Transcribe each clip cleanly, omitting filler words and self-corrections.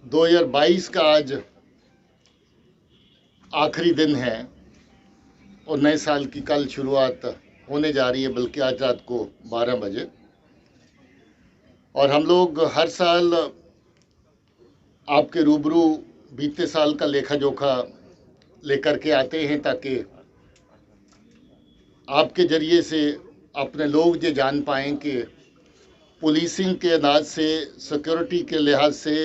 2022 का आज आखिरी दिन है और नए साल की कल शुरुआत होने जा रही है, बल्कि आज रात को 12 बजे। और हम लोग हर साल आपके रूबरू बीते साल का लेखा जोखा लेकर के आते हैं, ताकि आपके जरिए से अपने लोग ये जान पाएँ कि पुलिसिंग के अंदाज से, सिक्योरिटी के लिहाज से,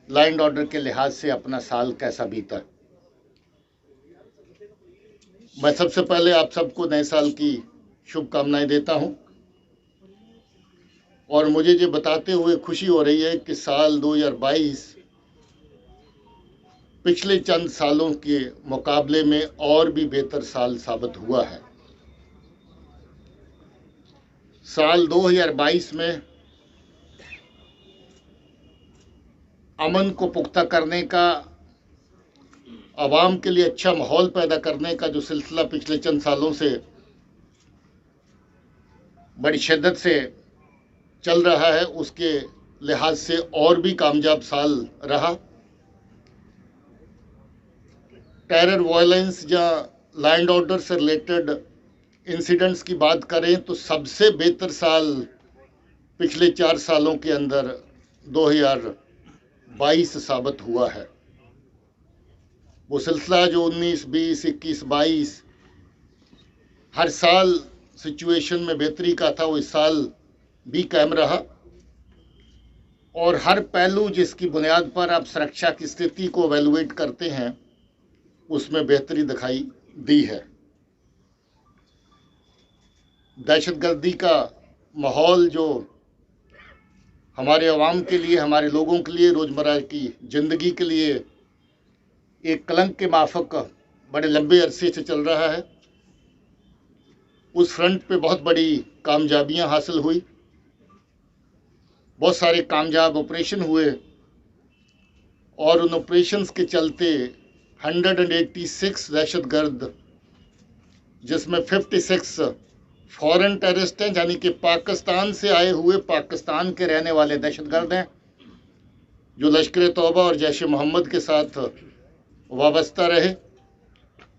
लॉ एंड ऑर्डर के लिहाज से अपना साल कैसा बीता। मैं सबसे पहले आप सबको नए साल की शुभकामनाएं देता हूं और मुझे ये बताते हुए खुशी हो रही है कि साल 2022 पिछले चंद सालों के मुकाबले में और भी बेहतर साल साबित हुआ है। साल 2022 में अमन को पुख्ता करने का, आवाम के लिए अच्छा माहौल पैदा करने का जो सिलसिला पिछले चंद सालों से बड़ी शिद्दत से चल रहा है, उसके लिहाज से और भी कामयाब साल रहा। टेरर, वायलेंस या लॉ एंड ऑर्डर से रिलेटेड इंसिडेंट्स की बात करें तो सबसे बेहतर साल पिछले 4 सालों के अंदर 2022 साबित हुआ है। वो सिलसिला जो 19, 20, 21, 22 हर साल सिचुएशन में बेहतरी का था, वो इस साल भी कायम रहा और हर पहलू जिसकी बुनियाद पर आप सुरक्षा की स्थिति को एवेलुएट करते हैं, उसमें बेहतरी दिखाई दी है। दहशतगर्दी का माहौल जो हमारे अवाम के लिए, हमारे लोगों के लिए, रोज़मर्रा की ज़िंदगी के लिए एक कलंक के माफक बड़े लंबे अरसे से चल रहा है, उस फ्रंट पे बहुत बड़ी कामयाबियां हासिल हुई। बहुत सारे कामयाब ऑपरेशन हुए और उन ऑपरेशंस के चलते 186 दहशतगर्द, जिसमें 56 फॉरेन टेररिस्ट हैं, यानी कि पाकिस्तान से आए हुए, पाकिस्तान के रहने वाले दहशतगर्द हैं, जो लश्कर तौबा और जैश मोहम्मद के साथ वाबस्ता रहे,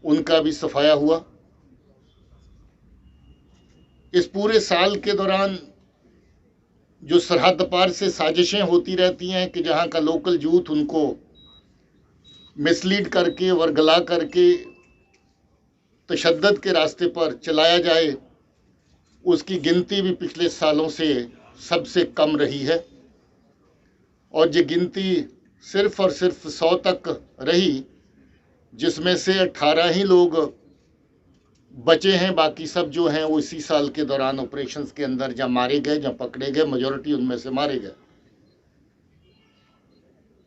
उनका भी सफाया हुआ। इस पूरे साल के दौरान जो सरहद पार से साजिशें होती रहती हैं कि जहां का लोकल यूथ उनको मिसलीड करके, वर्गला करके तशद्दुद के रास्ते पर चलाया जाए, उसकी गिनती भी पिछले सालों से सबसे कम रही है और ये गिनती सिर्फ और सिर्फ 100 तक रही, जिसमें से 18 ही लोग बचे हैं। बाकी सब जो हैं वो इसी साल के दौरान ऑपरेशंस के अंदर जहाँ मारे गए, जहाँ पकड़े गए, मेजॉरिटी उनमें से मारे गए।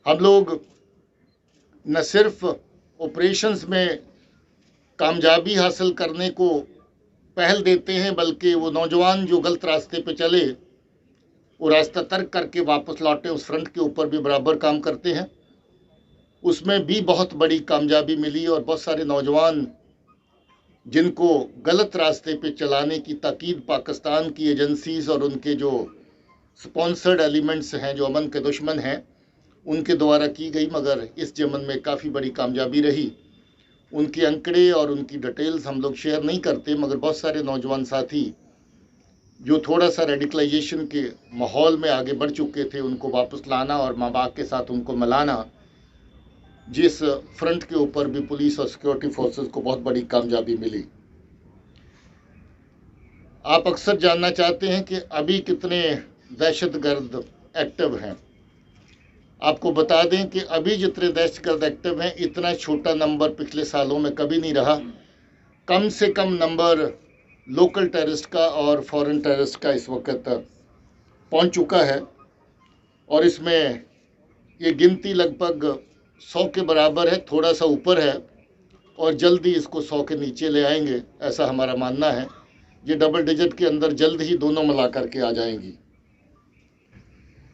हम लोग न सिर्फ ऑपरेशंस में कामयाबी हासिल करने को पहल देते हैं, बल्कि वो नौजवान जो गलत रास्ते पे चले, वो रास्ता तर्क करके वापस लौटे, उस फ्रंट के ऊपर भी बराबर काम करते हैं। उसमें भी बहुत बड़ी कामयाबी मिली और बहुत सारे नौजवान जिनको गलत रास्ते पे चलाने की ताकीद पाकिस्तान की एजेंसीज और उनके जो स्पॉन्सर्ड एलिमेंट्स हैं, जो अमन के दुश्मन हैं, उनके द्वारा की गई, मगर इस जमन में काफ़ी बड़ी कामयाबी रही। उनके अंकड़े और उनकी डिटेल्स हम लोग शेयर नहीं करते, मगर बहुत सारे नौजवान साथी जो थोड़ा सा रेडिकलाइजेशन के माहौल में आगे बढ़ चुके थे, उनको वापस लाना और माँ बाप के साथ उनको मिलाना, जिस फ्रंट के ऊपर भी पुलिस और सिक्योरिटी फोर्सेस को बहुत बड़ी कामयाबी मिली। आप अक्सर जानना चाहते हैं कि अभी कितने दहशतगर्द एक्टिव हैं। आपको बता दें कि अभी जितने दहशतगर्द एक्टिव हैं, इतना छोटा नंबर पिछले सालों में कभी नहीं रहा। कम से कम नंबर लोकल टेररिस्ट का और फॉरेन टेररिस्ट का इस वक्त पहुंच चुका है और इसमें ये गिनती लगभग 100 के बराबर है, थोड़ा सा ऊपर है और जल्दी इसको 100 के नीचे ले आएंगे, ऐसा हमारा मानना है। ये डबल डिजिट के अंदर जल्द ही दोनों मिला करके आ जाएंगी।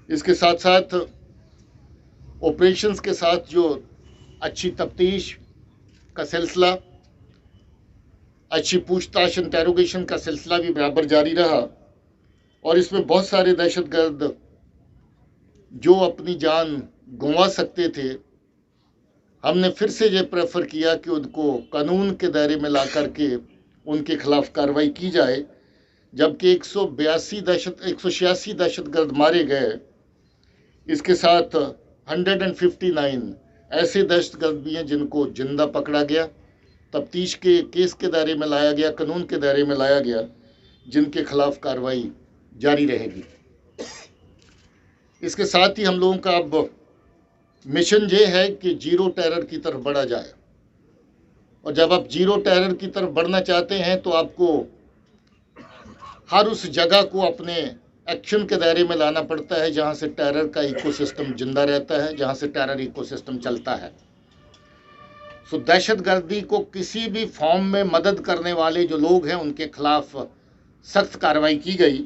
इसके साथ साथ ऑपरेशंस के साथ जो अच्छी तफ्तीश का सिलसिला, अच्छी पूछताछ, इंटेरोगेशन का सिलसिला भी बराबर जारी रहा और इसमें बहुत सारे दहशतगर्द जो अपनी जान गंवा सकते थे, हमने फिर से ये प्रेफर किया कि उनको कानून के दायरे में ला करके उनके खिलाफ कार्रवाई की जाए। जबकि 186 दहशतगर्द मारे गए, इसके साथ 159 ऐसे दहशतगर्द भी हैं जिनको जिंदा पकड़ा गया, तफ्तीश के केस के दायरे में लाया गया, कानून के दायरे में लाया गया, जिनके खिलाफ कार्रवाई जारी रहेगी। इसके साथ ही हम लोगों का अब मिशन ये है कि जीरो टेरर की तरफ बढ़ा जाए। और जब आप जीरो टेरर की तरफ बढ़ना चाहते हैं तो आपको हर उस जगह को अपने एक्शन के दायरे में लाना पड़ता है जहां से टेरर का इकोसिस्टम जिंदा रहता है, जहां से टेरर इकोसिस्टम चलता है। सो दहशतगर्दी को किसी भी फॉर्म में मदद करने वाले जो लोग हैं उनके खिलाफ सख्त कार्रवाई की गई।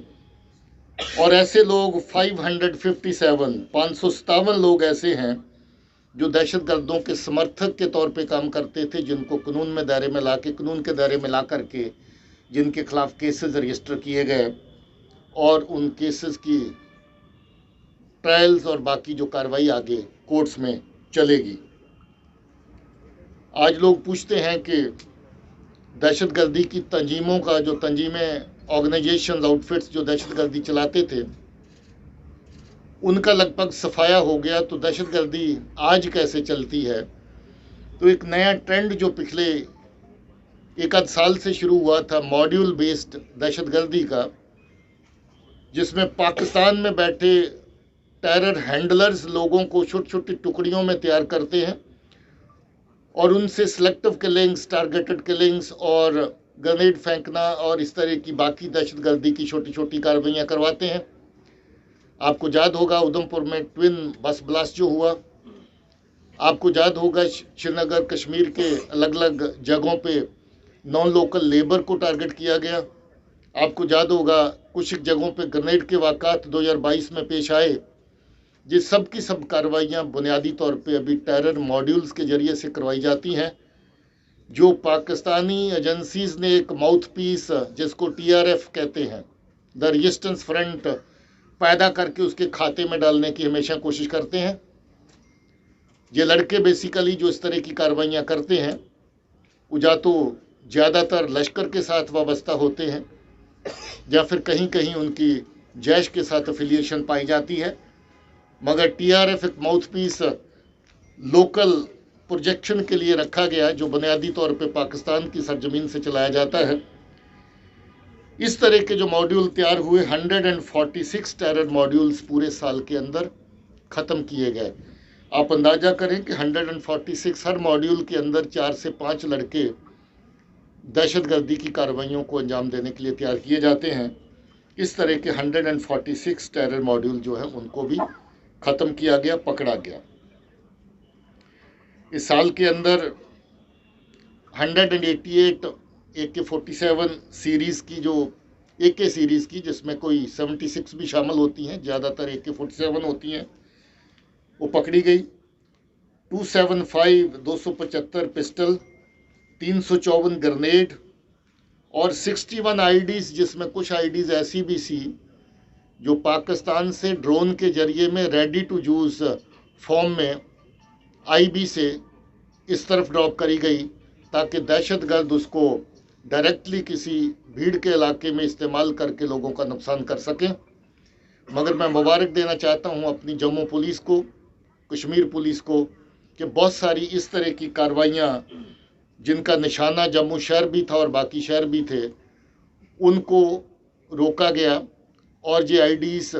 और ऐसे लोग 557 लोग ऐसे हैं जो दहशतगर्दों के समर्थक के तौर पे काम करते थे, जिनको कानून में दायरे में ला के, कानून के दायरे में ला करके जिनके खिलाफ केसेस रजिस्टर किए गए और उन केसेस की ट्रायल्स और बाकी जो कार्रवाई आगे कोर्ट्स में चलेगी। आज लोग पूछते हैं कि दहशतगर्दी की तंजीमों का, जो तंजीमें, ऑर्गेनाइजेशन, आउटफिट्स जो दहशतगर्दी चलाते थे, उनका लगभग सफाया हो गया, तो दहशतगर्दी आज कैसे चलती है। तो एक नया ट्रेंड जो पिछले एक आध साल से शुरू हुआ था, मॉड्यूल बेस्ड दहशतगर्दी का, जिसमें पाकिस्तान में बैठे टेरर हैंडलर्स लोगों को छोटी छोटी टुकड़ियों में तैयार करते हैं और उनसे सिलेक्टिव किलिंग्स, टारगेटेड किलिंग्स और ग्रेनेड फेंकना और इस तरह की बाकी दहशतगर्दी की छोटी छोटी कार्रवाइयाँ करवाते हैं। आपको याद होगा उधमपुर में ट्विन बस ब्लास्ट जो हुआ, आपको याद होगा श्रीनगर, कश्मीर के अलग अलग जगहों पे नॉन लोकल लेबर को टारगेट किया गया। आपको याद होगा कुछ जगहों पे ग्रेनेड के वाक़ात 2022 में पेश आए। ये सब की सब कार्रवाइयाँ बुनियादी तौर पे अभी टेरर मॉड्यूल्स के ज़रिए से करवाई जाती हैं, जो पाकिस्तानी एजेंसीज़ ने एक माउथ पीस, जिसको TRF कहते हैं, द रेजिस्टेंस फ्रंट, पैदा करके उसके खाते में डालने की हमेशा कोशिश करते हैं। ये लड़के बेसिकली जो इस तरह की कार्रवाइयाँ करते हैं, वो या तो ज़्यादातर लश्कर के साथ वाबस्ता होते हैं या फिर कहीं कहीं उनकी जैश के साथ एफिलिएशन पाई जाती है। मगर TRF एक माउथ पीस लोकल प्रोजेक्शन के लिए रखा गया, जो बुनियादी तौर पे पाकिस्तान की सरजमीन से चलाया जाता है। इस तरह के जो मॉड्यूल तैयार हुए, 146 टेरर मॉड्यूल्स पूरे साल के अंदर ख़त्म किए गए। आप अंदाज़ा करें कि 146 हर मॉड्यूल के अंदर 4 से 5 लड़के दहशतगर्दी की कार्रवाइयों को अंजाम देने के लिए तैयार किए जाते हैं। इस तरह के 146 टेरर मॉड्यूल जो है उनको भी ख़त्म किया गया, पकड़ा गया। इस साल के अंदर 188 AK-47 सीरीज़ की, जो AK सीरीज़ की, जिसमें कोई 76 भी शामिल होती हैं, ज़्यादातर AK-47 होती हैं, वो पकड़ी गई। 275 पिस्टल, 354 ग्रेनेड और 61 IDs, जिसमें कुछ IDs ऐसी भी थी जो पाकिस्तान से ड्रोन के जरिए में रेडी टू यूज़ फॉर्म में IB से इस तरफ ड्रॉप करी गई ताकि दहशतगर्द उसको डायरेक्टली किसी भीड़ के इलाके में इस्तेमाल करके लोगों का नुकसान कर सकें। मगर मैं मुबारक देना चाहता हूं अपनी जम्मू पुलिस को, कश्मीर पुलिस को, कि बहुत सारी इस तरह की कार्रवाइयाँ जिनका निशाना जम्मू शहर भी था और बाकी शहर भी थे, उनको रोका गया और ये IDs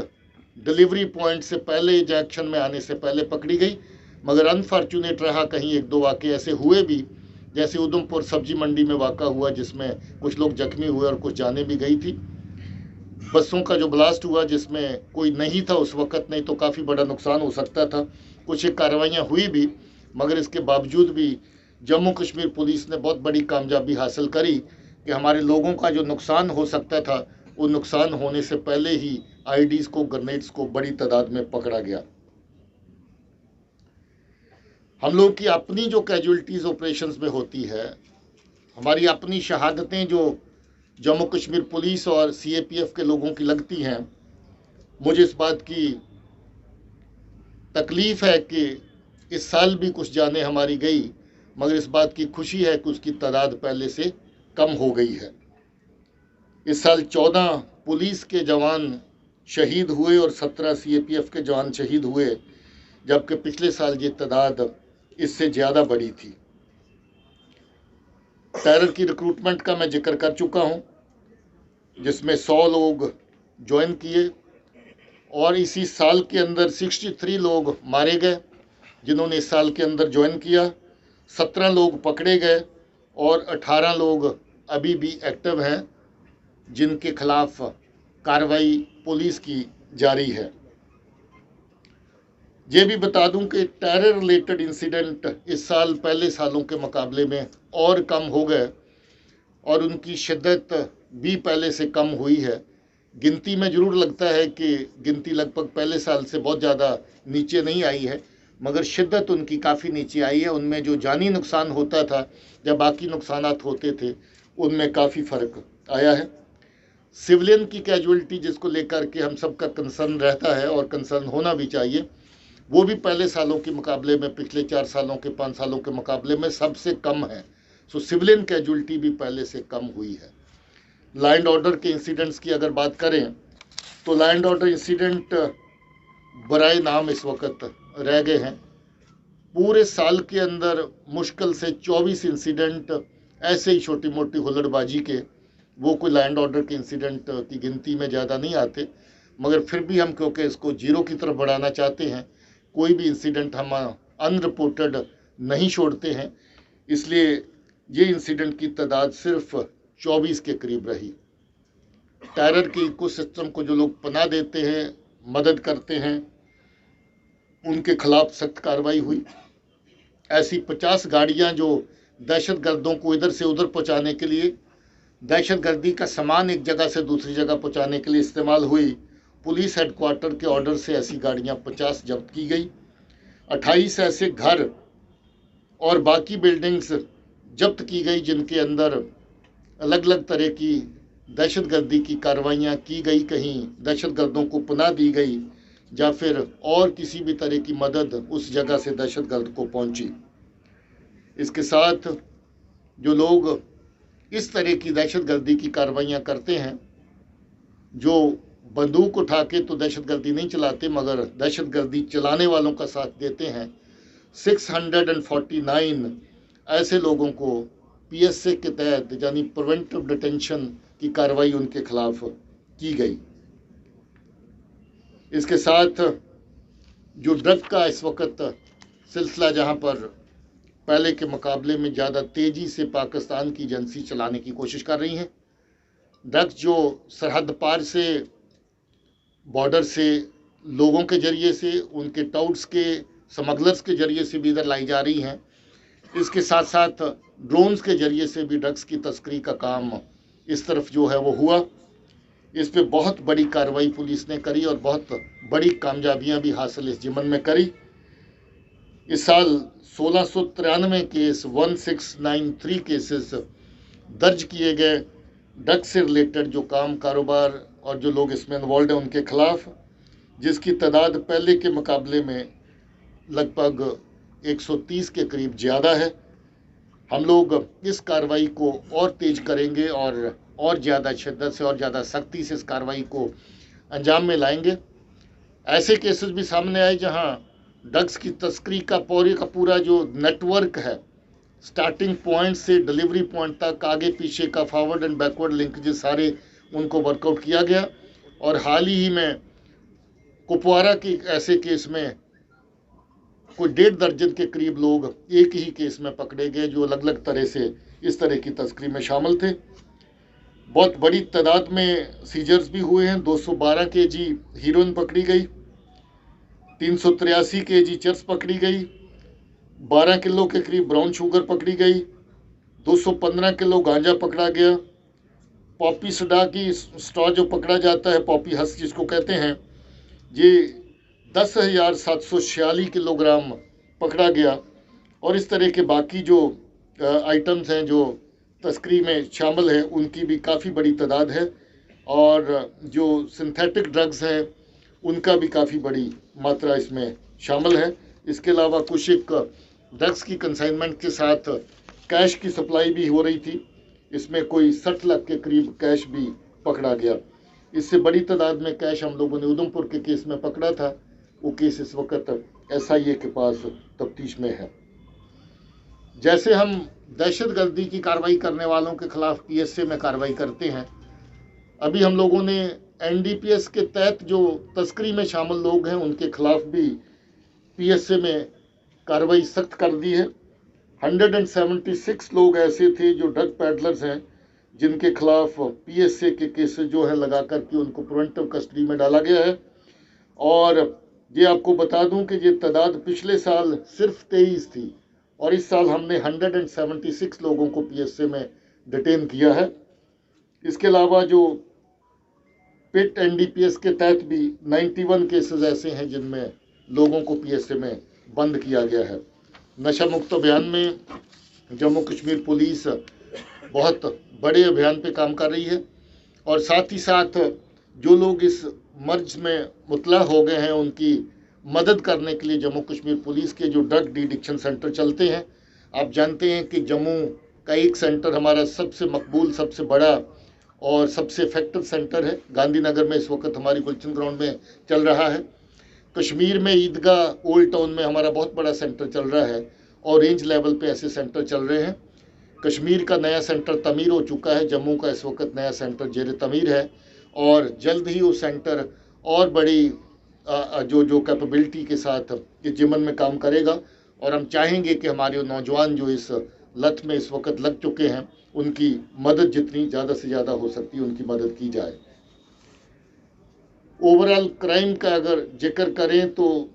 डिलीवरी पॉइंट से पहले, एक्शन में आने से पहले पकड़ी गई। मगर अनफॉर्चुनेट रहा, कहीं एक दो वाक़े ऐसे हुए भी, जैसे उधमपुर सब्जी मंडी में वाक़ा हुआ जिसमें कुछ लोग जख्मी हुए और कुछ जाने भी गई थी। बसों का जो ब्लास्ट हुआ जिसमें कोई नहीं था उस वक़्त, नहीं तो काफ़ी बड़ा नुकसान हो सकता था। कुछ एक कार्रवाइयाँ हुई भी, मगर इसके बावजूद भी जम्मू कश्मीर पुलिस ने बहुत बड़ी कामयाबी हासिल करी कि हमारे लोगों का जो नुकसान हो सकता था, वो नुकसान होने से पहले ही IDs को, ग्रेनेड्स को बड़ी तादाद में पकड़ा गया। हम लोग की अपनी जो कैजुअल्टीज़ ऑपरेशंस में होती है, हमारी अपनी शहादतें जो जम्मू कश्मीर पुलिस और CAPF के लोगों की लगती हैं, मुझे इस बात की तकलीफ़ है कि इस साल भी कुछ जानें हमारी गई, मगर इस बात की खुशी है कि उसकी तादाद पहले से कम हो गई है। इस साल 14 पुलिस के जवान शहीद हुए और 17 CAPF के जवान शहीद हुए, जबकि पिछले साल ये तादाद इससे ज़्यादा बड़ी थी। टेरर की रिक्रूटमेंट का मैं जिक्र कर चुका हूँ, जिसमें 100 लोग ज्वाइन किए और इसी साल के अंदर 63 लोग मारे गए जिन्होंने इस साल के अंदर ज्वाइन किया, 17 लोग पकड़े गए और 18 लोग अभी भी एक्टिव हैं जिनके खिलाफ कार्रवाई पुलिस की जारी है। ये भी बता दूं कि टेरर रिलेटेड इंसिडेंट इस साल पहले सालों के मुकाबले में और कम हो गए और उनकी शिद्दत भी पहले से कम हुई है। गिनती में ज़रूर लगता है कि गिनती लगभग पहले साल से बहुत ज़्यादा नीचे नहीं आई है, मगर शिद्दत उनकी काफ़ी नीचे आई है। उनमें जो जानी नुकसान होता था या बाकी नुकसानात होते थे, उनमें काफ़ी फ़र्क आया है। सिविलियन की कैजुअलिटी, जिसको लेकर के हम सबका कंसर्न रहता है और कंसर्न होना भी चाहिए, वो भी पहले सालों के मुकाबले में, पिछले 4 सालों के 5 सालों के मुकाबले में सबसे कम है। सो सिविलियन कैजुअलिटी भी पहले से कम हुई है। लॉ एंड ऑर्डर के इंसिडेंट्स की अगर बात करें तो लॉ एंड ऑर्डर इंसिडेंट बराए नाम इस वक्त रह गए हैं। पूरे साल के अंदर मुश्किल से 24 इंसिडेंट ऐसे ही छोटी मोटी हुल्लड़बाजी के, वो कोई लॉ एंड ऑर्डर के इंसिडेंट की गिनती में ज़्यादा नहीं आते, मगर फिर भी हम क्योंकि इसको जीरो की तरफ बढ़ाना चाहते हैं, कोई भी इंसिडेंट हम अनरिपोर्टेड नहीं छोड़ते हैं, इसलिए ये इंसिडेंट की तादाद सिर्फ 24 के करीब रही। टेरर के इकोसिस्टम को जो लोग पनाह देते हैं, मदद करते हैं, उनके खिलाफ सख्त कार्रवाई हुई। ऐसी 50 गाड़ियां जो दहशतगर्दों को इधर से उधर पहुंचाने के लिए, दहशतगर्दी का सामान एक जगह से दूसरी जगह पहुंचाने के लिए इस्तेमाल हुई, पुलिस हेडक्वार्टर के ऑर्डर से ऐसी गाड़ियां 50 जब्त की गई। 28 ऐसे घर और बाकी बिल्डिंग्स जब्त की गई जिनके अंदर अलग अलग तरह की दहशतगर्दी की कार्रवाइयाँ की गई। कहीं दहशतगर्दों को पनाह दी गई या फिर और किसी भी तरह की मदद उस जगह से दहशतगर्द को पहुंची। इसके साथ जो लोग इस तरह की दहशतगर्दी की कार्रवाइयाँ करते हैं, जो बंदूक उठा के तो दहशतगर्दी नहीं चलाते मगर दहशतगर्दी चलाने वालों का साथ देते हैं, 649 ऐसे लोगों को PSA के तहत यानी प्रिवेंटिव डिटेंशन की कार्रवाई उनके खिलाफ की गई। इसके साथ जो ड्रग का इस वक्त सिलसिला, जहां पर पहले के मुकाबले में ज़्यादा तेज़ी से पाकिस्तान की एजेंसी चलाने की कोशिश कर रही हैं, ड्रग्स जो सरहद पार से, बॉर्डर से लोगों के ज़रिए से, उनके टाउट्स के स्मगलर्स के ज़रिए से भी इधर लाई जा रही हैं। इसके साथ साथ ड्रोन्स के ज़रिए से भी ड्रग्स की तस्करी का काम इस तरफ जो है वो हुआ। इस पे बहुत बड़ी कार्रवाई पुलिस ने करी और बहुत बड़ी कामयाबियां भी हासिल इस ज़िमन में करी। इस साल 1693 केस, 1693 केसेस दर्ज किए गए ड्रग्स से रिलेटेड जो काम, कारोबार और जो लोग इसमें इन्वॉल्व हैं उनके खिलाफ, जिसकी तादाद पहले के मुकाबले में लगभग 130 के करीब ज़्यादा है। हम लोग इस कार्रवाई को और तेज़ करेंगे और ज़्यादा शिद्दत से और ज़्यादा सख्ती से इस कार्रवाई को अंजाम में लाएंगे। ऐसे केसेस भी सामने आए जहां ड्रग्स की तस्करी का पूरा जो नेटवर्क है, स्टार्टिंग पॉइंट से डिलीवरी पॉइंट तक, आगे पीछे का फॉरवर्ड एंड बैकवर्ड लिंकेजेस सारे उनको वर्कआउट किया गया। और हाल ही में कुपवारा के ऐसे केस में कोई 1.5 दर्जन के करीब लोग एक ही केस में पकड़े गए जो अलग अलग तरह से इस तरह की तस्करी में शामिल थे। बहुत बड़ी तादाद में सीजर्स भी हुए हैं। 212 kg हीरोइन पकड़ी गई, 383 kg चरस पकड़ी गई, 12 किलो के करीब ब्राउन शुगर पकड़ी गई, 215 किलो गांजा पकड़ा गया। पॉपी सोडा की स्टॉ जो पकड़ा जाता है, पॉपी हस्क जिसको कहते हैं, ये 10,746 किलोग्राम पकड़ा गया। और इस तरह के बाकी जो आइटम्स हैं जो तस्करी में शामिल हैं, उनकी भी काफ़ी बड़ी तादाद है। और जो सिंथेटिक ड्रग्स हैं उनका भी काफ़ी बड़ी मात्रा इसमें शामिल है। इसके अलावा कुछ एक ड्रग्स की कंसाइनमेंट के साथ कैश की सप्लाई भी हो रही थी। इसमें कोई 60 लाख के करीब कैश भी पकड़ा गया। इससे बड़ी तादाद में कैश हम लोगों ने उधमपुर के केस में पकड़ा था। वो केस इस वक्त SIA के पास तफ्तीश में है। जैसे हम दहशतगर्दी की कार्रवाई करने वालों के खिलाफ PSA में कार्रवाई करते हैं, अभी हम लोगों ने NDPS के तहत जो तस्करी में शामिल लोग हैं उनके खिलाफ भी PSA में कार्रवाई सख्त कर दी है। 176 लोग ऐसे थे जो ड्रग पैडलर्स हैं, जिनके खिलाफ PSA के केसेस जो है लगा करके उनको प्रिवेंटिव कस्टडी में डाला गया है। और ये आपको बता दूं कि ये तादाद पिछले साल सिर्फ 23 थी और इस साल हमने 176 लोगों को PSA में डिटेन किया है। इसके अलावा जो पिट NDPS के तहत भी 91 केसेस ऐसे हैं जिनमें लोगों को PSA में बंद किया गया है। नशा मुक्त अभियान में जम्मू कश्मीर पुलिस बहुत बड़े अभियान पे काम कर रही है और साथ ही साथ जो लोग इस मर्ज में मुतला हो गए हैं उनकी मदद करने के लिए जम्मू कश्मीर पुलिस के जो ड्रग डिडिक्शन सेंटर चलते हैं। आप जानते हैं कि जम्मू का एक सेंटर हमारा सबसे मकबूल, सबसे बड़ा और सबसे इफेक्टिव सेंटर है। गांधीनगर में इस वक्त हमारी गुलशन ग्राउंड में चल रहा है। कश्मीर में ईदगाह ओल्ड टाउन में हमारा बहुत बड़ा सेंटर चल रहा है और रेंज लेवल पे ऐसे सेंटर चल रहे हैं। कश्मीर का नया सेंटर तमीर हो चुका है, जम्मू का इस वक्त नया सेंटर जेर तमीर है और जल्द ही वो सेंटर और बड़ी जो कैपेबिलिटी के साथ ये जिमन में काम करेगा। और हम चाहेंगे कि हमारे नौजवान जो इस लत में इस वक्त लग चुके हैं उनकी मदद जितनी ज़्यादा से ज़्यादा हो सकती है उनकी मदद की जाए। ओवरऑल क्राइम का अगर जिक्र करें तो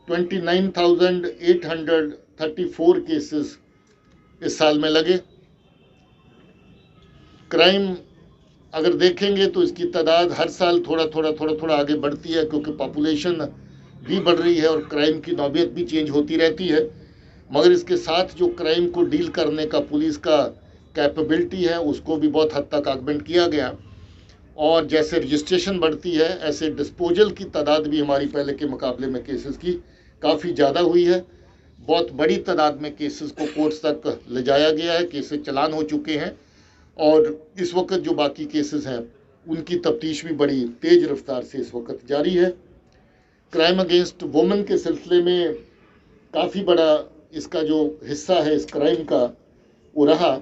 29,834 केसेस इस साल में लगे। क्राइम अगर देखेंगे तो इसकी तादाद हर साल थोड़ा आगे बढ़ती है क्योंकि पॉपुलेशन भी बढ़ रही है और क्राइम की नौबत भी चेंज होती रहती है। मगर इसके साथ जो क्राइम को डील करने का पुलिस का कैपेबिलिटी है उसको भी बहुत हद तक ऑगमेंट किया गया और जैसे रजिस्ट्रेशन बढ़ती है ऐसे डिस्पोजल की तादाद भी हमारी पहले के मुकाबले में केसेस की काफ़ी ज़्यादा हुई है। बहुत बड़ी तादाद में केसेस को कोर्ट्स तक ले जाया गया है, केसेस चलान हो चुके हैं और इस वक्त जो बाकी केसेस हैं उनकी तफ्तीश भी बड़ी तेज़ रफ्तार से इस वक्त जारी है। क्राइम अगेंस्ट वुमेन के सिलसिले में काफ़ी बड़ा इसका जो हिस्सा है इस क्राइम का वो रहा,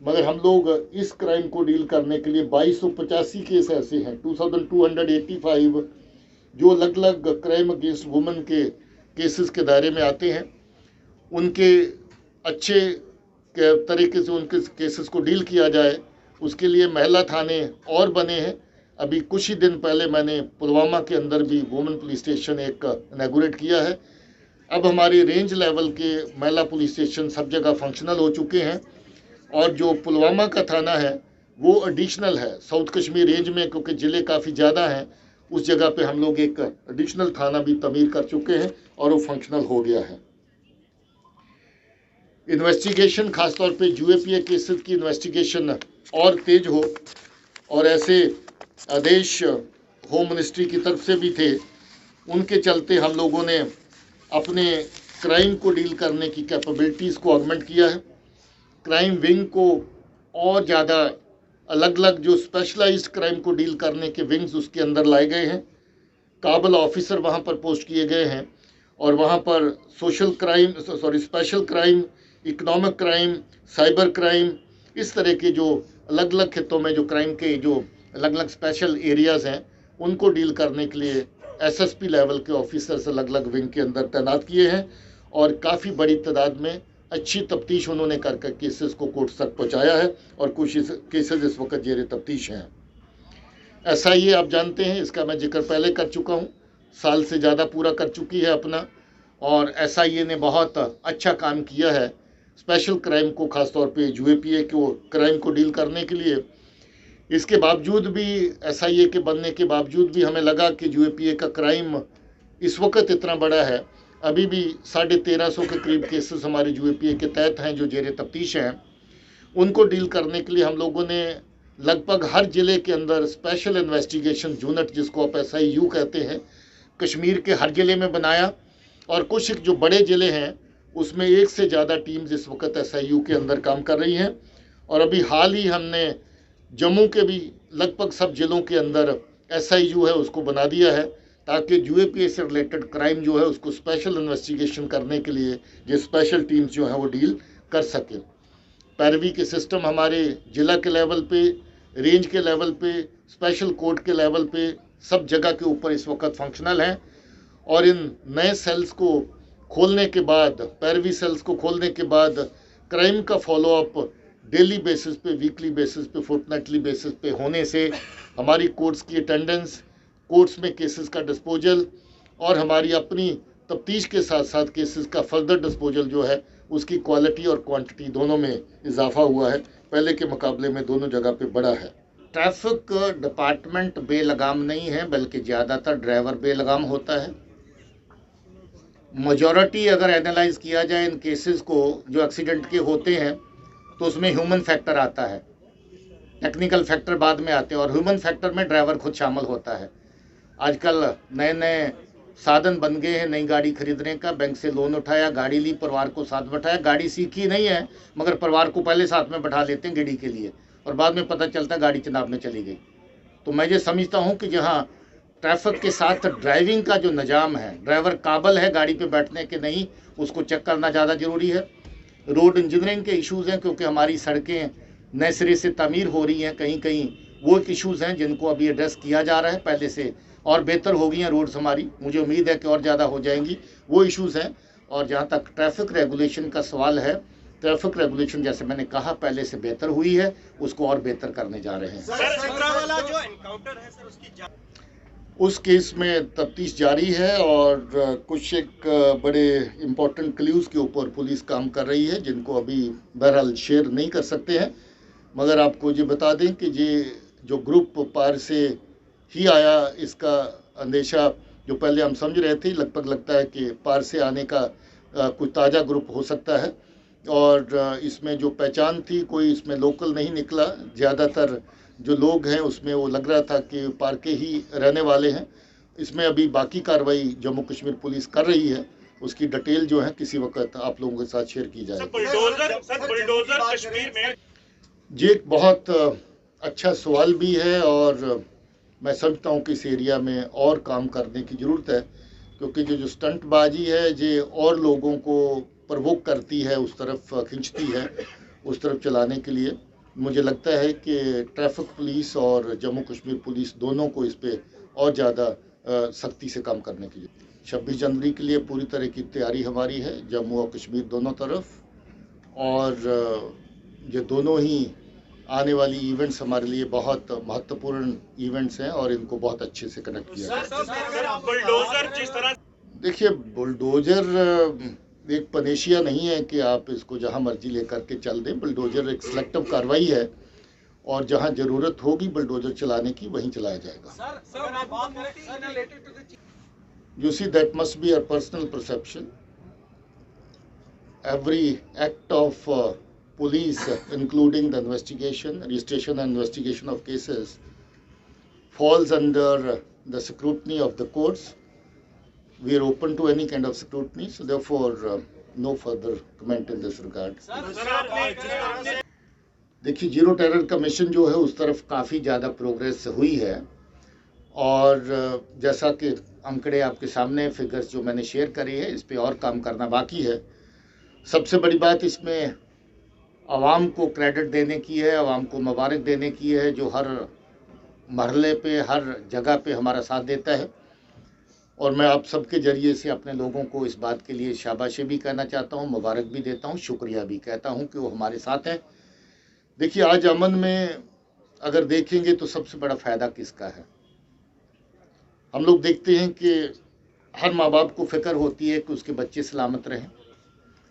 मगर हम लोग इस क्राइम को डील करने के लिए 2285 केस ऐसे हैं, 2285 जो अलग अलग क्राइम अगेंस्ट वुमेन के केसेस के दायरे में आते हैं। उनके अच्छे तरीके से उनके केसेस को डील किया जाए उसके लिए महिला थाने और बने हैं। अभी कुछ ही दिन पहले मैंने पुलवामा के अंदर भी वुमेन पुलिस स्टेशन एक इनॉग्रेट किया है। अब हमारे रेंज लेवल के महिला पुलिस स्टेशन सब जगह फंक्शनल हो चुके हैं और जो पुलवामा का थाना है वो एडिशनल है साउथ कश्मीर रेंज में, क्योंकि ज़िले काफ़ी ज़्यादा हैं। उस जगह पे हम लोग एक एडिशनल थाना भी तमीर कर चुके हैं और वो फंक्शनल हो गया है। इन्वेस्टिगेशन खासतौर पे UAPA केसेस की इन्वेस्टिगेशन और तेज हो और ऐसे आदेश होम मिनिस्ट्री की तरफ से भी थे, उनके चलते हम लोगों ने अपने क्राइम को डील करने की कैपेबिलिटीज़ को ऑगमेंट किया है। क्राइम विंग को और ज़्यादा अलग अलग जो स्पेशलाइज्ड क्राइम को डील करने के विंग्स उसके अंदर लाए गए हैं। काबल ऑफिसर वहाँ पर पोस्ट किए गए हैं और वहाँ पर special crime, economic crime, cyber crime, इस तरह के जो अलग अलग खित्तों में जो क्राइम के जो अलग अलग स्पेशल एरियाज़ हैं उनको डील करने के लिए SSP लेवल के ऑफिसर्स अलग अलग विंग के अंदर तैनात किए हैं और काफ़ी बड़ी तादाद में अच्छी तफ्तीश उन्होंने कर केसेस को कोर्ट तक पहुंचाया है और कुछ केसेस इस वक्त जेर तफ्तीश हैं। SIA आप जानते हैं, इसका मैं जिक्र पहले कर चुका हूं, साल से ज़्यादा पूरा कर चुकी है अपना और SIA ने बहुत अच्छा काम किया है स्पेशल क्राइम को, ख़ासतौर पे UAPA को क्राइम को डील करने के लिए। इसके बावजूद भी SIA के बनने के बावजूद भी हमें लगा कि UAPA का क्राइम इस वक्त इतना बड़ा है, अभी भी 1350 के करीब केसेस हमारे UAPA के तहत हैं जो जेर तफ्तीश हैं। उनको डील करने के लिए हम लोगों ने लगभग हर ज़िले के अंदर स्पेशल इन्वेस्टिगेशन यूनिट, जिसको आप SIU कहते हैं, कश्मीर के हर ज़िले में बनाया और कुछ जो बड़े ज़िले हैं उसमें एक से ज़्यादा टीम्स इस वक्त SIU के अंदर काम कर रही हैं। और अभी हाल ही हमने जम्मू के भी लगभग सब ज़िलों के अंदर SIU है उसको बना दिया है ताकि UAPA से रिलेटेड क्राइम जो है उसको स्पेशल इन्वेस्टिगेशन करने के लिए ये स्पेशल टीम्स जो हैं वो डील कर सकें। पैरवी के सिस्टम हमारे ज़िला के लेवल पे, रेंज के लेवल पे, स्पेशल कोर्ट के लेवल पे सब जगह के ऊपर इस वक्त फंक्शनल हैं। और इन नए सेल्स को खोलने के बाद, पैरवी सेल्स को खोलने के बाद क्राइम का फॉलोअप डेली बेसिस पे, वीकली बेसिस पे, फोर्टनाइटली बेसिस पे होने से हमारी कोर्ट्स की अटेंडेंस, कोर्ट्स में केसेस का डिस्पोजल और हमारी अपनी तफ्तीश के साथ साथ केसेस का फर्दर डिस्पोजल जो है उसकी क्वालिटी और क्वांटिटी दोनों में इजाफा हुआ है। पहले के मुकाबले में दोनों जगह पे बड़ा है। ट्रैफिक डिपार्टमेंट बेलगाम नहीं है बल्कि ज़्यादातर ड्राइवर बेलगाम होता है। मेजॉरिटी अगर एनालाइज किया जाए इन केसेस को जो एक्सीडेंट के होते हैं तो उसमें ह्यूमन फैक्टर आता है, टेक्निकल फैक्टर बाद में आते हैं और ह्यूमन फैक्टर में ड्राइवर खुद शामिल होता है। आजकल नए नए साधन बन गए हैं नई गाड़ी खरीदने का, बैंक से लोन उठाया, गाड़ी ली, परिवार को साथ बैठाया, गाड़ी सीखी नहीं है मगर परिवार को पहले साथ में बैठा लेते हैं गाड़ी के लिए और बाद में पता चलता है गाड़ी चनाब में चली गई। तो मैं ये समझता हूँ कि जहाँ ट्रैफिक के साथ ड्राइविंग का जो निज़ाम है, ड्राइवर काबिल है गाड़ी पे बैठने के नहीं, उसको चेक करना ज़्यादा ज़रूरी है। रोड इंजीनियरिंग के इश्यूज़ हैं क्योंकि हमारी सड़कें नए सिरे से तामीर हो रही हैं, कहीं कहीं वो एक इश्यूज़ हैं जिनको अभी एड्रेस किया जा रहा है, पहले से और बेहतर हो गई हैं रोड्स हमारी, मुझे उम्मीद है कि और ज़्यादा हो जाएंगी, वो इश्यूज़ हैं। और जहाँ तक ट्रैफिक रेगुलेशन का सवाल है, ट्रैफिक रेगुलेशन जैसे मैंने कहा पहले से बेहतर हुई है, उसको और बेहतर करने जा रहे हैं। उस केस में तफ्तीश जारी है और कुछ एक बड़े इम्पोर्टेंट क्ल्यूज़ के ऊपर पुलिस काम कर रही है जिनको अभी बहरहाल शेयर नहीं कर सकते हैं, मगर आपको ये बता दें कि ये जो ग्रुप पार से ही आया, इसका अंदेशा जो पहले हम समझ रहे थे लगभग लगता है कि पार से आने का कुछ ताज़ा ग्रुप हो सकता है। और इसमें जो पहचान थी कोई इसमें लोकल नहीं निकला, ज़्यादातर जो लोग हैं उसमें वो लग रहा था कि पार के ही रहने वाले हैं। इसमें अभी बाकी कार्रवाई जम्मू कश्मीर पुलिस कर रही है, उसकी डिटेल जो है किसी वक्त आप लोगों के साथ शेयर की जाएगी। बुलडोजर कश्मीर में ये एक बहुत अच्छा सवाल भी है और मैं समझता हूँ कि इस एरिया में और काम करने की ज़रूरत है क्योंकि जो स्टंटबाजी है ये और लोगों को प्रवोक करती है, उस तरफ खींचती है, उस तरफ चलाने के लिए। मुझे लगता है कि ट्रैफिक पुलिस और जम्मू कश्मीर पुलिस दोनों को इस पे और ज़्यादा सख्ती से काम करने की 26 जनवरी के लिए पूरी तरह की तैयारी हमारी है, जम्मू और कश्मीर दोनों तरफ। और ये दोनों ही आने वाली इवेंट्स हमारे लिए बहुत महत्वपूर्ण इवेंट्स हैं और इनको बहुत अच्छे से कनेक्ट किया है। देखिए, बुलडोजर एक पनेशिया नहीं है कि आप इसको जहां मर्जी लेकर के चल दें। बुलडोजर एक सिलेक्टिव कार्रवाई है और जहां जरूरत होगी बुलडोजर चलाने की वहीं चलाया जाएगा। You see, that must be a personal perception. Every act of police, including the investigation, registration and investigation of cases, falls under the scrutiny of the courts. We are open to any kind of scrutiny, so therefore no further comment in this regard. देखिए, zero terror का mission जो है उस तरफ काफ़ी ज़्यादा progress हुई है और जैसा कि आंकड़े आपके सामने, फिगर्स जो मैंने शेयर करे हैं, इस पे और काम करना बाकी है। सबसे बड़ी बात इसमें आवाम को क्रेडिट देने की है, आवाम को मुबारक देने की है जो हर मरहले पे, हर जगह पे हमारा साथ देता है। और मैं आप सबके ज़रिए से अपने लोगों को इस बात के लिए शाबाशी भी कहना चाहता हूँ, मुबारक भी देता हूँ, शुक्रिया भी कहता हूँ कि वो हमारे साथ हैं। देखिए, आज अमन में अगर देखेंगे तो सबसे बड़ा फ़ायदा किसका है? हम लोग देखते हैं कि हर माँ बाप को फ़िक्र होती है कि उसके बच्चे सलामत रहें,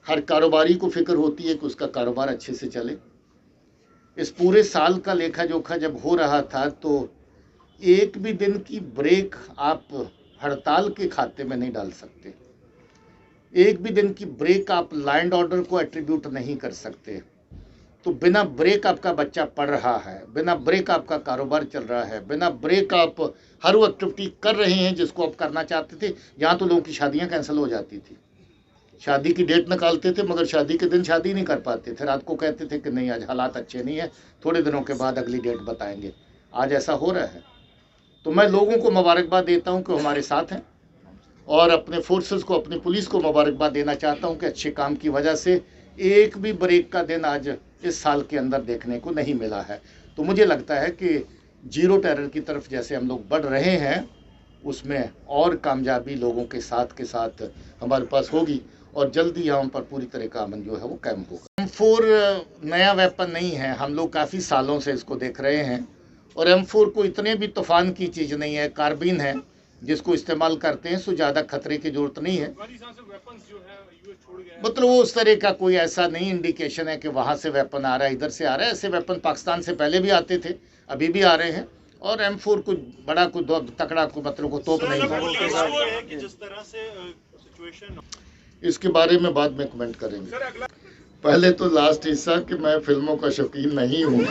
हर कारोबारी को फ़िक्र होती है कि उसका कारोबार अच्छे से चले। इस पूरे साल का लेखा जोखा जब हो रहा था तो एक भी दिन की ब्रेक आप हड़ताल के खाते में नहीं डाल सकते, एक भी दिन की ब्रेक आप लैंड ऑर्डर को एट्रीब्यूट नहीं कर सकते। तो बिना ब्रेक आपका बच्चा पढ़ रहा है, बिना ब्रेक आपका कारोबार चल रहा है, बिना ब्रेक आप हर वो एक्टिविटी कर रहे हैं जिसको आप करना चाहते थे। यहाँ तो लोगों की शादियाँ कैंसिल हो जाती थी, शादी की डेट निकालते थे मगर शादी के दिन शादी नहीं कर पाते थे, रात को कहते थे कि नहीं आज हालात अच्छे नहीं है, थोड़े दिनों के बाद अगली डेट बताएंगे। आज ऐसा हो रहा है। तो मैं लोगों को मुबारकबाद देता हूं कि हमारे साथ हैं, और अपने फोर्सेस को, अपनी पुलिस को मुबारकबाद देना चाहता हूं कि अच्छे काम की वजह से एक भी ब्रेक का दिन आज इस साल के अंदर देखने को नहीं मिला है। तो मुझे लगता है कि जीरो टेरर की तरफ जैसे हम लोग बढ़ रहे हैं, उसमें और कामयाबी लोगों के साथ हमारे पास होगी, और जल्दी यहाँ पर पूरी तरह का अमन जो है वो कायम होगा। M4 नया वेपन नहीं है, हम लोग काफ़ी सालों से इसको देख रहे हैं, और M4 को इतने भी तूफान की चीज़ नहीं है, कार्बिन है जिसको इस्तेमाल करते हैं, सो ज़्यादा खतरे की ज़रूरत नहीं है। मतलब वो उस तरह का कोई ऐसा नहीं इंडिकेशन है कि वहाँ से वेपन आ रहा है, इधर से आ रहा है। ऐसे वेपन पाकिस्तान से पहले भी आते थे, अभी भी आ रहे हैं, और M4 कुछ बड़ा कुछ तकड़ा को मतलब को तोप नहीं है। इसके बारे में बाद में कमेंट करेंगे। पहले तो लास्ट हिस्सा कि मैं फिल्मों का शौकीन नहीं हूँ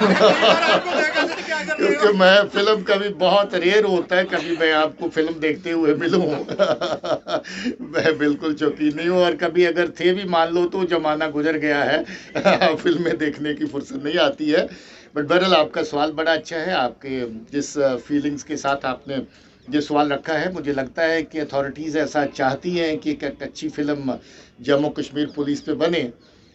क्योंकि मैं फिल्म कभी बहुत रेयर होता है कभी मैं आपको फिल्म देखते हुए मिलूँ मैं बिल्कुल शौकीन नहीं हूँ, और कभी अगर थे भी मान लो तो जमाना गुजर गया है फिल्में देखने की फुर्सत नहीं आती है। बट बहरहाल आपका सवाल बड़ा अच्छा है, आपके जिस फीलिंग्स के साथ आपने जो सवाल रखा है, मुझे लगता है कि अथॉरिटीज़ ऐसा चाहती हैं कि एक अच्छी फिल्म जम्मू कश्मीर पुलिस पे बने,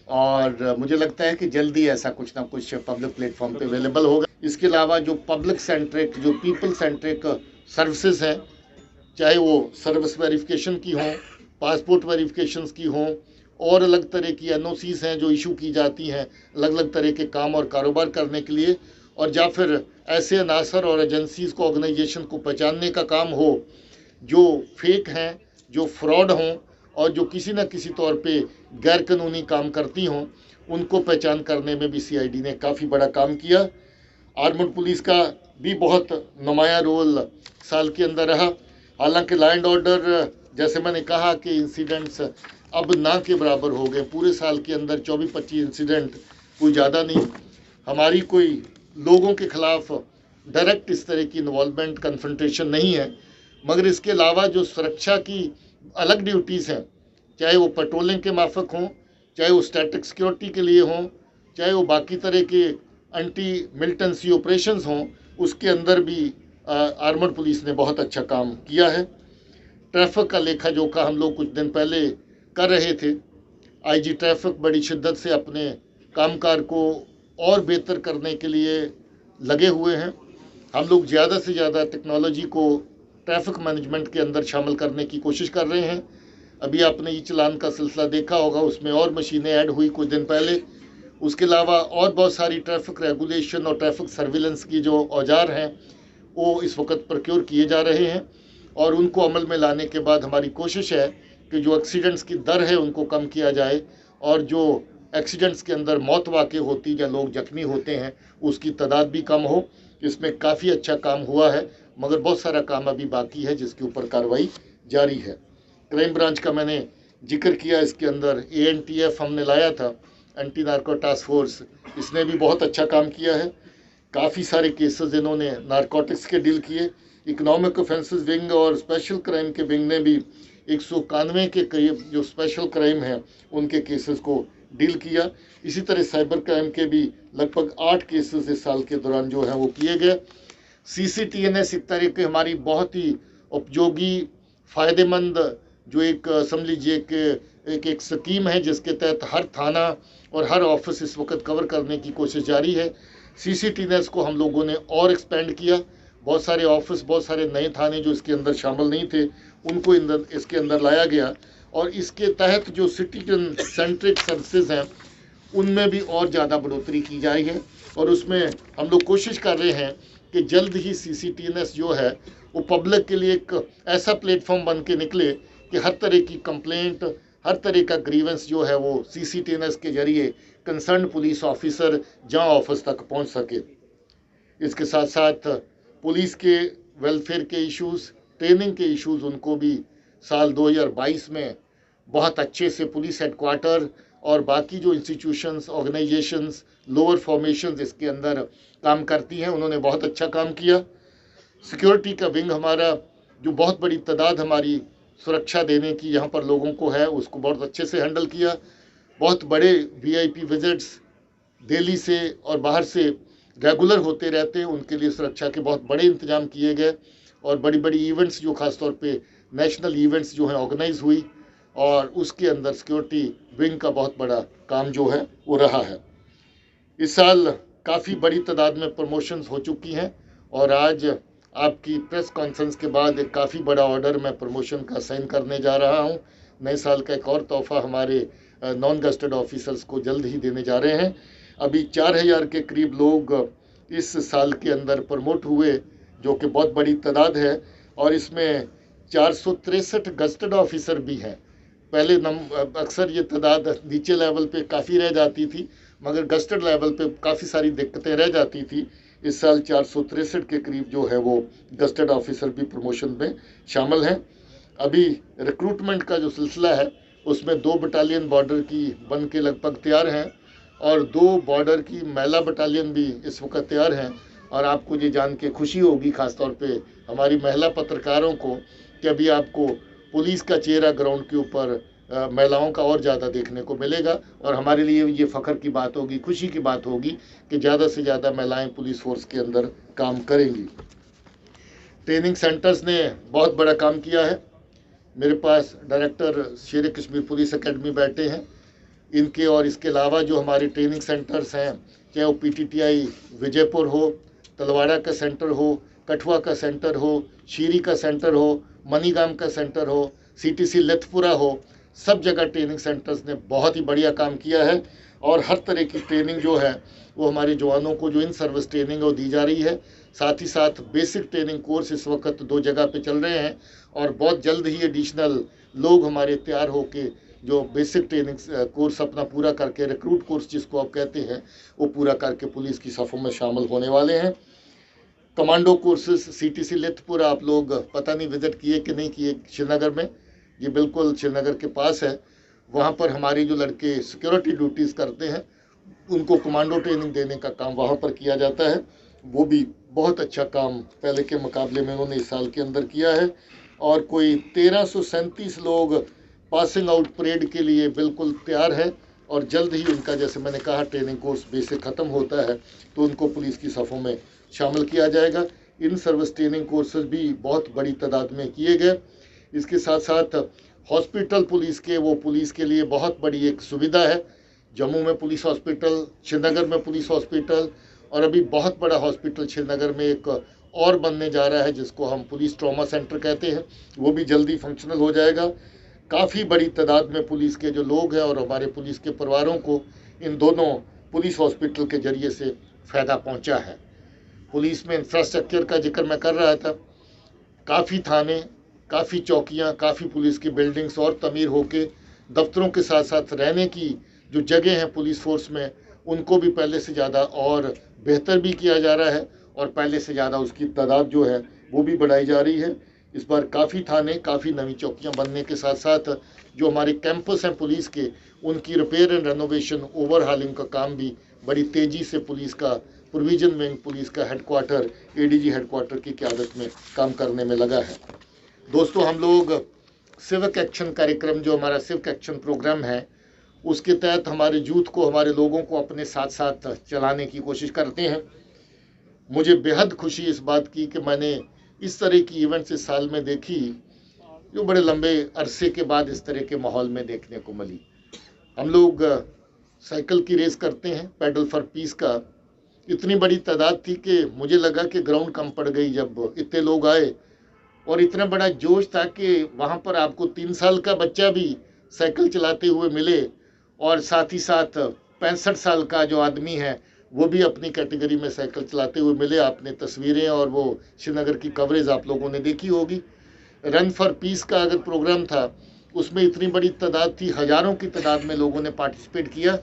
और मुझे लगता है कि जल्दी ऐसा कुछ ना कुछ पब्लिक प्लेटफॉर्म पे अवेलेबल होगा। इसके अलावा जो पब्लिक सेंट्रिक, जो पीपल सेंट्रिक सर्विसेज हैं, चाहे वो सर्विस वेरिफिकेशन की हों, पासपोर्ट वेरिफिकेशन की हों, और अलग तरह की NOCs हैं जो इशू की जाती हैं अलग अलग तरह के काम और कारोबार करने के लिए, और या फिर ऐसे अनासर और एजेंसीज़ को, ऑर्गेनाइजेशन को पहचानने का काम हो जो फेक हैं, जो फ्रॉड हों, और जो किसी न किसी तौर पे गैर कानूनी काम करती हों, उनको पहचान करने में भी CID ने काफ़ी बड़ा काम किया। आर्मड पुलिस का भी बहुत नुमाया रोल साल के अंदर रहा। हालांकि लॉ एंड ऑर्डर, जैसे मैंने कहा कि इंसिडेंट्स अब ना के बराबर हो गए, पूरे साल के अंदर 24-25 इंसिडेंट, कोई ज़्यादा नहीं। हमारी कोई लोगों के ख़िलाफ़ डायरेक्ट इस तरह की इन्वॉल्वमेंट, कन्फ्रंटेशन नहीं है, मगर इसके अलावा जो सुरक्षा की अलग ड्यूटीज़ हैं, चाहे वो पेट्रोलिंग के माफक हों, चाहे वो स्टैटिक सिक्योरिटी के लिए हों, चाहे वो बाकी तरह के एंटी मिलिटेंसी ऑपरेशंस हों, उसके अंदर भी आर्मड पुलिस ने बहुत अच्छा काम किया है। ट्रैफिक का लेखा जोखा हम लोग कुछ दिन पहले कर रहे थे। IG ट्रैफिक बड़ी शिद्दत से अपने कामकाज को और बेहतर करने के लिए लगे हुए हैं। हम लोग ज़्यादा से ज़्यादा टेक्नोलॉजी को ट्रैफिक मैनेजमेंट के अंदर शामिल करने की कोशिश कर रहे हैं। अभी आपने ई-चालान का सिलसिला देखा होगा, उसमें और मशीनें ऐड हुई कुछ दिन पहले। उसके अलावा और बहुत सारी ट्रैफिक रेगुलेशन और ट्रैफिक सर्विलेंस की जो औजार हैं वो इस वक्त प्रोक्योर किए जा रहे हैं, और उनको अमल में लाने के बाद हमारी कोशिश है कि जो एक्सीडेंट्स की दर है उनको कम किया जाए, और जो एक्सीडेंट्स के अंदर मौत वाक़ई होती या लोग जख्मी होते हैं उसकी तादाद भी कम हो। इसमें काफ़ी अच्छा काम हुआ है, मगर बहुत सारा काम अभी बाकी है जिसके ऊपर कार्रवाई जारी है। क्राइम ब्रांच का मैंने जिक्र किया, इसके अंदर ANTF हमने लाया था, एंटी नार्को टास्क फोर्स, इसने भी बहुत अच्छा काम किया है। काफ़ी सारे केसेस इन्होंने नारकोटिक्स के डील किए। इकोनॉमिक ऑफेंसेस विंग और स्पेशल क्राइम के विंग ने भी 191 के करीब जो स्पेशल क्राइम हैं उनके केसेस को डील किया। इसी तरह साइबर क्राइम के भी लगभग 8 केसेस इस साल के दौरान जो हैं वो किए गए। CCTNS एक तरह की हमारी बहुत ही उपयोगी, फ़ायदेमंद जो एक समझ लीजिए कि एक स्कीम है जिसके तहत हर थाना और हर ऑफिस इस वक्त कवर करने की कोशिश जारी है। CCTNS को हम लोगों ने और एक्सपेंड किया। बहुत सारे ऑफिस, बहुत सारे नए थाने जो इसके अंदर शामिल नहीं थे उनको इसके अंदर लाया गया, और इसके तहत जो सिटीजन सेंट्रिक सर्विसेज हैं उनमें भी और ज़्यादा बढ़ोतरी की जा रही है, और उसमें हम लोग कोशिश कर रहे हैं कि जल्द ही CCTNS जो है वो पब्लिक के लिए एक ऐसा प्लेटफॉर्म बन के निकले कि हर तरह की कंप्लेंट, हर तरह का ग्रीवेंस जो है वो CCTNS के जरिए कंसर्न पुलिस ऑफिसर जहाँ ऑफिस तक पहुँच सके। इसके साथ साथ पुलिस के वेलफेयर के इश्यूज़, ट्रेनिंग के इश्यूज़, उनको भी साल 2022 में बहुत अच्छे से पुलिस हेडक्वार्टर और बाकी जो इंस्टीट्यूशंस, ऑर्गेनाइजेशंस, लोअर फॉर्मेशंस इसके अंदर काम करती हैं, उन्होंने बहुत अच्छा काम किया। सिक्योरिटी का विंग हमारा, जो बहुत बड़ी तादाद हमारी सुरक्षा देने की यहाँ पर लोगों को है, उसको बहुत अच्छे से हैंडल किया। बहुत बड़े वीआईपी विजिट्स दिल्ली से और बाहर से रेगुलर होते रहते हैं, उनके लिए सुरक्षा के बहुत बड़े इंतजाम किए गए। और बड़ी बड़ी इवेंट्स जो ख़ासतौर पे नेशनल इवेंट्स जो हैं ऑर्गेनाइज हुई, और उसके अंदर सिक्योरिटी विंग का बहुत बड़ा काम जो है वो रहा है। इस साल काफ़ी बड़ी तादाद में प्रमोशंस हो चुकी हैं, और आज आपकी प्रेस कॉन्फ्रेंस के बाद एक काफ़ी बड़ा ऑर्डर मैं प्रमोशन का साइन करने जा रहा हूं। नए साल का एक और तोहफा हमारे नॉन गस्टेड ऑफिसर्स को जल्द ही देने जा रहे हैं। अभी 4000 के करीब लोग इस साल के अंदर प्रमोट हुए, जो कि बहुत बड़ी तादाद है, और इसमें 463 गस्टेड ऑफिसर भी हैं। पहले अक्सर ये तादाद नीचे लेवल पे काफ़ी रह जाती थी, मगर गस्टेड लेवल पे काफ़ी सारी दिक्कतें रह जाती थी। इस साल 463 के करीब जो है वो गस्टेड ऑफिसर भी प्रमोशन में शामिल हैं। अभी रिक्रूटमेंट का जो सिलसिला है उसमें 2 बटालियन बॉर्डर की बन के लगभग तैयार हैं, और 2 बॉर्डर की महिला बटालियन भी इस वक्त तैयार हैं। और आपको ये जान के खुशी होगी, ख़ासतौर पे हमारी महिला पत्रकारों को, कि अभी आपको पुलिस का चेहरा ग्राउंड के ऊपर महिलाओं का और ज़्यादा देखने को मिलेगा। और हमारे लिए ये फ़ख्र की बात होगी, खुशी की बात होगी कि ज़्यादा से ज़्यादा महिलाएं पुलिस फोर्स के अंदर काम करेंगी। ट्रेनिंग सेंटर्स ने बहुत बड़ा काम किया है। मेरे पास डायरेक्टर शेर कश्मीर पुलिस एकेडमी बैठे हैं, इनके और इसके अलावा जो हमारे ट्रेनिंग सेंटर्स हैं, चाहे वो PTTI विजयपुर हो, तलवाड़ा का सेंटर हो, कठुआ का सेंटर हो, शीरी का सेंटर हो, मनीगाम का सेंटर हो, CTC लेथपुरा हो, सब जगह ट्रेनिंग सेंटर्स ने बहुत ही बढ़िया काम किया है। और हर तरह की ट्रेनिंग जो है वो हमारे जवानों को, जो इन सर्विस ट्रेनिंग वो दी जा रही है। साथ ही साथ बेसिक ट्रेनिंग कोर्स इस वक्त 2 जगह पे चल रहे हैं, और बहुत जल्द ही एडिशनल लोग हमारे तैयार होके जो बेसिक ट्रेनिंग कोर्स अपना पूरा करके, रिक्रूट कोर्स जिसको आप कहते हैं, वो पूरा करके पुलिस की सफ़ों में शामिल होने वाले हैं। कमांडो कोर्सेज CTC लेथपुरा, आप लोग पता नहीं विजिट किए कि नहीं किए, श्रीनगर में, ये बिल्कुल श्रीनगर के पास है। वहाँ पर हमारे जो लड़के सिक्योरिटी ड्यूटीज़ करते हैं, उनको कमांडो ट्रेनिंग देने का काम वहाँ पर किया जाता है। वो भी बहुत अच्छा काम पहले के मुकाबले में उन्होंने इस साल के अंदर किया है। और कोई 1337 लोग पासिंग आउट परेड के लिए बिल्कुल तैयार है, और जल्द ही उनका, जैसे मैंने कहा, ट्रेनिंग कोर्स बेसिक ख़त्म होता है तो उनको पुलिस की सफ़ों में शामिल किया जाएगा। इन सर्विस ट्रेनिंग कोर्सेज भी बहुत बड़ी तादाद में किए गए। इसके साथ साथ हॉस्पिटल पुलिस के, वो पुलिस के लिए बहुत बड़ी एक सुविधा है। जम्मू में पुलिस हॉस्पिटल, श्रीनगर में पुलिस हॉस्पिटल, और अभी बहुत बड़ा हॉस्पिटल श्रीनगर में एक और बनने जा रहा है, जिसको हम पुलिस ट्रॉमा सेंटर कहते हैं, वो भी जल्दी फंक्शनल हो जाएगा। काफ़ी बड़ी तादाद में पुलिस के जो लोग हैं और हमारे पुलिस के परिवारों को इन दोनों पुलिस हॉस्पिटल के ज़रिए से फ़ायदा पहुंचा है। पुलिस में इंफ्रास्ट्रक्चर का जिक्र मैं कर रहा था, काफ़ी थाने, काफ़ी चौकियां, काफ़ी पुलिस की बिल्डिंग्स और तमीर होके, दफ्तरों के साथ साथ रहने की जो जगह हैं पुलिस फोर्स में, उनको भी पहले से ज़्यादा और बेहतर भी किया जा रहा है, और पहले से ज़्यादा उसकी तादाद जो है वो भी बढ़ाई जा रही है। इस बार काफ़ी थाने, काफ़ी नई चौकियां बनने के साथ साथ जो हमारे कैंपस हैं पुलिस के, उनकी रिपेयर एंड रेनोवेशन, ओवरहालिंग का काम भी बड़ी तेज़ी से पुलिस का प्रोविजन विंग, पुलिस का हेडक्वार्टर, ADG हेडक्वार्टर की क़यादत में काम करने में लगा है। दोस्तों, हम लोग सिविक एक्शन कार्यक्रम, जो हमारा सिविक एक्शन प्रोग्राम है, उसके तहत हमारे यूथ को, हमारे लोगों को अपने साथ साथ चलाने की कोशिश करते हैं। मुझे बेहद खुशी इस बात की कि मैंने इस तरह की इवेंट्स इस साल में देखी, जो बड़े लंबे अरसे के बाद इस तरह के माहौल में देखने को मिली। हम लोग साइकिल की रेस करते हैं, पैडल फॉर पीस का। इतनी बड़ी तादाद थी कि मुझे लगा कि ग्राउंड कम पड़ गई जब इतने लोग आए, और इतना बड़ा जोश था कि वहाँ पर आपको 3 साल का बच्चा भी साइकिल चलाते हुए मिले, और साथ ही साथ 65 साल का जो आदमी है वो भी अपनी कैटेगरी में साइकिल चलाते हुए मिले। आपने तस्वीरें और वो श्रीनगर की कवरेज आप लोगों ने देखी होगी। रन फॉर पीस का अगर प्रोग्राम था, उसमें इतनी बड़ी तादाद थी, हज़ारों की तादाद में लोगों ने पार्टिसिपेट किया।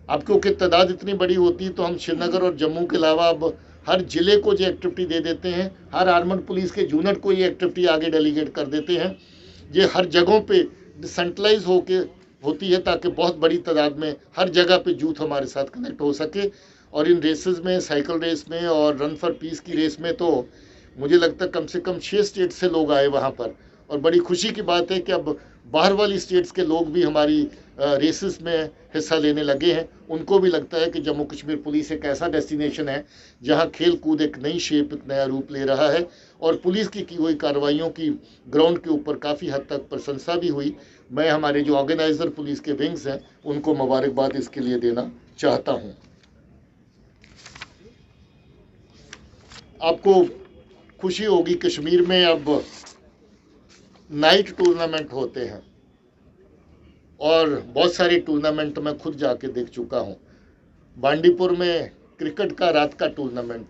अब क्योंकि तादाद इतनी बड़ी होती है तो हम श्रीनगर और जम्मू के अलावा अब हर ज़िले को ये एक्टिविटी दे देते हैं, हर आर्मड पुलिस के यूनिट को ये एक्टिविटी आगे डेलीगेट कर देते हैं। ये हर जगहों पे डिसेंट्रलाइज होती है, ताकि बहुत बड़ी तादाद में हर जगह पे यूथ हमारे साथ कनेक्ट हो सके। और इन रेसेस में, साइकिल रेस में और रन फॉर पीस की रेस में तो मुझे लगता है कम से कम 6 स्टेट से लोग आए वहाँ पर। और बड़ी खुशी की बात है कि अब बाहर वाली स्टेट्स के लोग भी हमारी रेसेस में हिस्सा लेने लगे हैं। उनको भी लगता है कि जम्मू कश्मीर पुलिस एक ऐसा डेस्टिनेशन है जहां खेल कूद एक नई शेप, एक नया रूप ले रहा है। और पुलिस की हुई कार्रवाइयों की ग्राउंड के ऊपर काफ़ी हद तक प्रशंसा भी हुई। मैं हमारे जो ऑर्गेनाइज़र पुलिस के विंग्स हैं उनको मुबारकबाद इसके लिए देना चाहता हूँ। आपको खुशी होगी, कश्मीर में अब नाइट टूर्नामेंट होते हैं और बहुत सारे टूर्नामेंट मैं खुद जाके देख चुका हूँ। बांडीपुर में क्रिकेट का रात का टूर्नामेंट,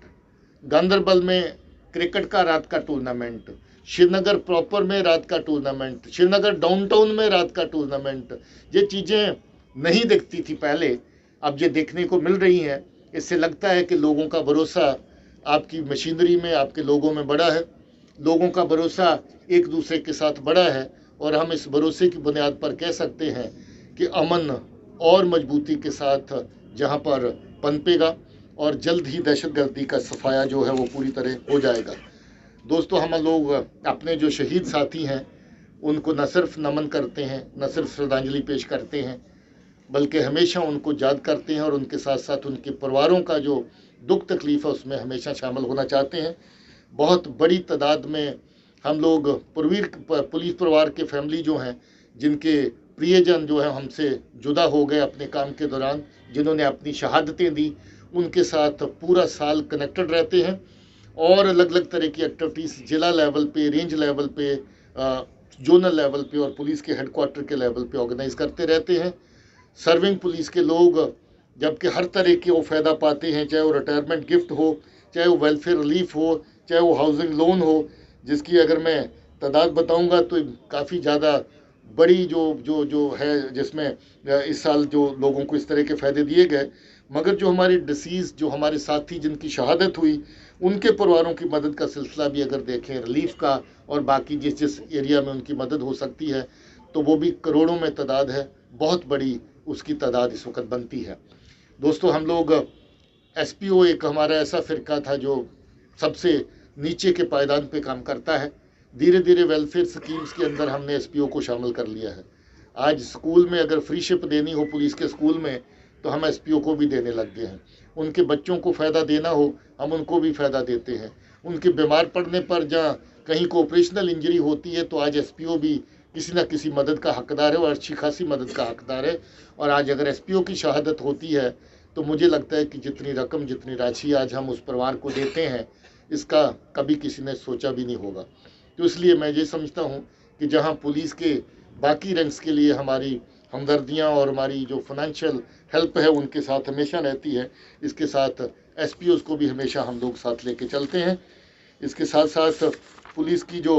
गांदरबल में क्रिकेट का रात का टूर्नामेंट, श्रीनगर प्रॉपर में रात का टूर्नामेंट, श्रीनगर डाउनटाउन में रात का टूर्नामेंट। ये चीज़ें नहीं दिखती थी पहले, अब ये देखने को मिल रही हैं। इससे लगता है कि लोगों का भरोसा आपकी मशीनरी में, आपके लोगों में बड़ा है। लोगों का भरोसा एक दूसरे के साथ बड़ा है और हम इस भरोसे की बुनियाद पर कह सकते हैं कि अमन और मजबूती के साथ जहां पर पनपेगा और जल्द ही दहशतगर्दी का सफाया जो है वो पूरी तरह हो जाएगा। दोस्तों, हम लोग अपने जो शहीद साथी हैं उनको न सिर्फ नमन करते हैं, न सिर्फ श्रद्धांजलि पेश करते हैं, बल्कि हमेशा उनको याद करते हैं और उनके साथ साथ उनके परिवारों का जो दुख तकलीफ़ है उसमें हमेशा शामिल होना चाहते हैं। बहुत बड़ी तादाद में हम लोग पुलिस परिवार के फैमिली जो हैं, जिनके प्रियजन जो है हमसे जुदा हो गए अपने काम के दौरान, जिन्होंने अपनी शहादतें दी, उनके साथ पूरा साल कनेक्टेड रहते हैं और अलग अलग तरह की एक्टिविटीज़ जिला लेवल पे, रेंज लेवल पे, जोनल लेवल पे और पुलिस के हेडक्वार्टर के लेवल पे ऑर्गेनाइज करते रहते हैं। सर्विंग पुलिस के लोग जबकि हर तरह के वो फ़ायदा पाते हैं, चाहे वो रिटायरमेंट गिफ्ट हो, चाहे वो वेलफेयर रिलीफ हो, चाहे वो हाउसिंग लोन हो, जिसकी अगर मैं तादाद बताऊंगा तो काफ़ी ज़्यादा बड़ी जो है, जिसमें इस साल जो लोगों को इस तरह के फ़ायदे दिए गए। मगर जो हमारी डिसीज़, जो हमारे साथी जिनकी शहादत हुई, उनके परिवारों की मदद का सिलसिला भी अगर देखें, रिलीफ का और बाकी जिस एरिया में उनकी मदद हो सकती है, तो वो भी करोड़ों में तादाद है, बहुत बड़ी उसकी तादाद इस वक्त बनती है। दोस्तों, हम लोग SPO एक हमारा ऐसा फ़िरका था जो सबसे नीचे के पायदान पे काम करता है। धीरे धीरे वेलफेयर स्कीम्स के अंदर हमने SPO को शामिल कर लिया है। आज स्कूल में अगर फ्री शिप देनी हो पुलिस के स्कूल में, तो हम SPO को भी देने लग गए हैं। उनके बच्चों को फ़ायदा देना हो, हम उनको भी फ़ायदा देते हैं। उनके बीमार पड़ने पर जहाँ कहीं को ऑपरेशनल इंजरी होती है, तो आज SPO भी किसी न किसी मदद का हकदार है और अच्छी खासी मदद का हकदार है। और आज अगर SPO की शहादत होती है, तो मुझे लगता है कि जितनी रकम, जितनी राशि आज हम उस परिवार को देते हैं, इसका कभी किसी ने सोचा भी नहीं होगा। तो इसलिए मैं ये समझता हूँ कि जहाँ पुलिस के बाकी रैंक्स के लिए हमारी हमदर्दियाँ और हमारी जो फाइनेंशियल हेल्प है उनके साथ हमेशा रहती है, इसके साथ SPOs को भी हमेशा हम लोग साथ लेके चलते हैं। इसके साथ साथ पुलिस की जो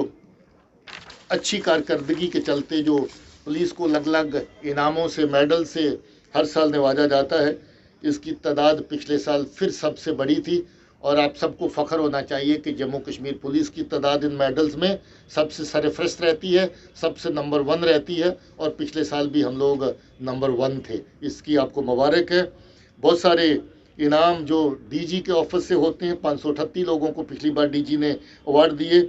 अच्छी कारकर्दगी के चलते जो पुलिस को अलग अलग इनामों से, मेडल से हर साल नवाजा जाता है, इसकी तादाद पिछले साल फिर सबसे बड़ी थी। और आप सबको फ़ख्र होना चाहिए कि जम्मू कश्मीर पुलिस की तादाद इन मेडल्स में सबसे सरफहरिस्त रहती है, सबसे नंबर 1 रहती है और पिछले साल भी हम लोग नंबर 1 थे। इसकी आपको मुबारक है। बहुत सारे इनाम जो DG के ऑफिस से होते हैं, 538 लोगों को पिछली बार DG ने अवार्ड दिए।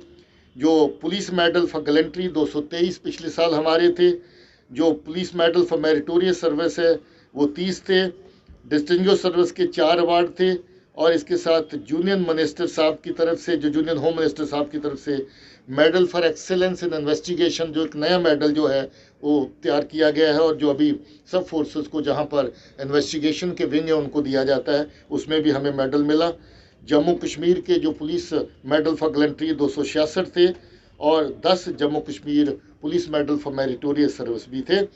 जो पुलिस मेडल फॉर गैलेंट्री 223 पिछले साल हमारे थे। जो police medal for meritorious service है वो 30 थे। डिस्टिंग्विश्ड सर्विस के 4 अवार्ड थे। और इसके साथ यूनियन मिनिस्टर साहब की तरफ से, जो यूनियन होम मिनिस्टर साहब की तरफ से medal for excellence in investigation, जो एक नया मेडल जो है वो तैयार किया गया है और जो अभी सब फोर्सेस को जहां पर इन्वेस्टिगेशन के विंग है उनको दिया जाता है, उसमें भी हमें मेडल मिला। जम्मू कश्मीर के जो पुलिस मेडल फॉर गैलेंट्री 266 थे और 10 Jammu Kashmir police medal for meritorious service भी थे।